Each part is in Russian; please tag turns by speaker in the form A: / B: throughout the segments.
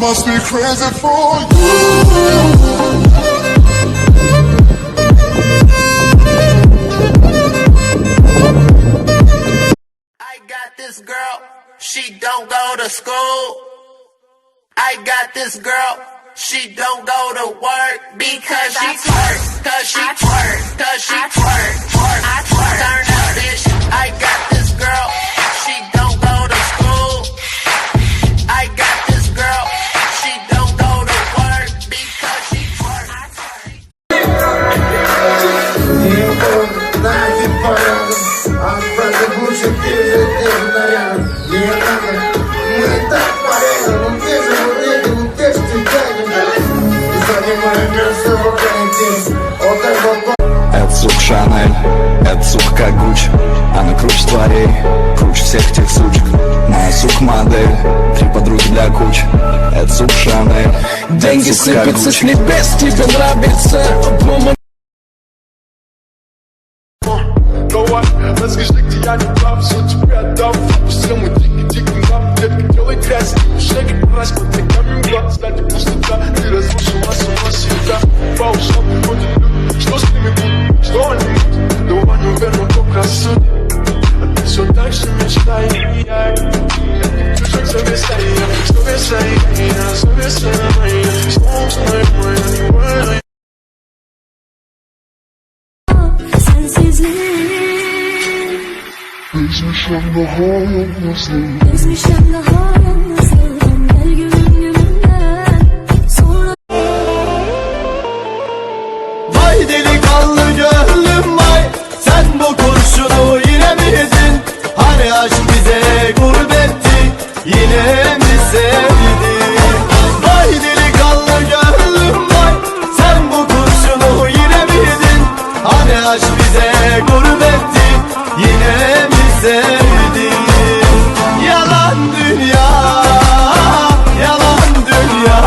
A: must be crazy for you.
B: I got this girl, she don't go to school. I got this girl, she don't go to work because she twerk, cause she twerk, cause she twerk, twerk, I twerk. Turn up, bitch. I got this girl, she don't go to school. I got this girl, she don't go to work because she twerk, I twerk.
C: Это сук Шанель, это сук как Гуч. Она круче тварей, круче всех тех сучек. Моя сук модель, 3 подруги для куч. Это сук Шанель,
D: деньги сыпятся с небес, тебе нравится.
E: Расскажи, где я не прав, все тебе отдам. Все мой дикий лап, детка, делай грязь. Шеги, прась, под ногами глаз. Кстати, пустота, ты разрушила сама себя. По ушам приходят люди, что с ними будет, что они будут. Давай, наверное, Бог рассудит. А ты все так же мечтай. Я не чужой, зависай. Зависай на моей, снова знай моя.
F: Vay delikanlı gönlüm vay, sen bu kurşunu yine mi yedin? Hani aşk bize gurbetti, yine mi sevdin? Vay delikanlı gönlüm vay, sen bu kurşunu yine mi yedin? Hani aşk bize gurbetti, yine mi sevdin? Yalan dünya, yalan dünya.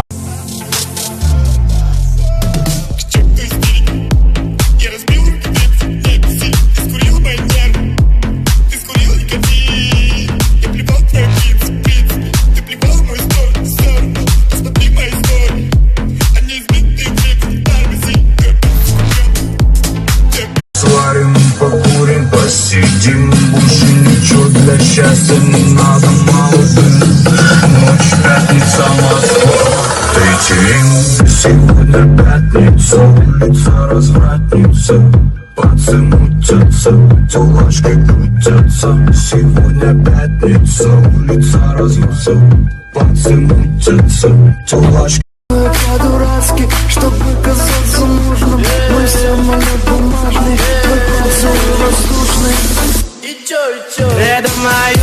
G: Покурим, посидим, больше ничего для счастья не надо, мало дым. Ночь, пятница, Москва, третий. Сегодня пятница, улица развратница. Пацы мутятся, телочки крутятся. Сегодня пятница, улица разъются. Пацы мутятся, телочки.
D: По-дурацки, чтобы казаться нужным. Мы все малобумажные, твой поцелуй воздушный.
B: И чё? Это моя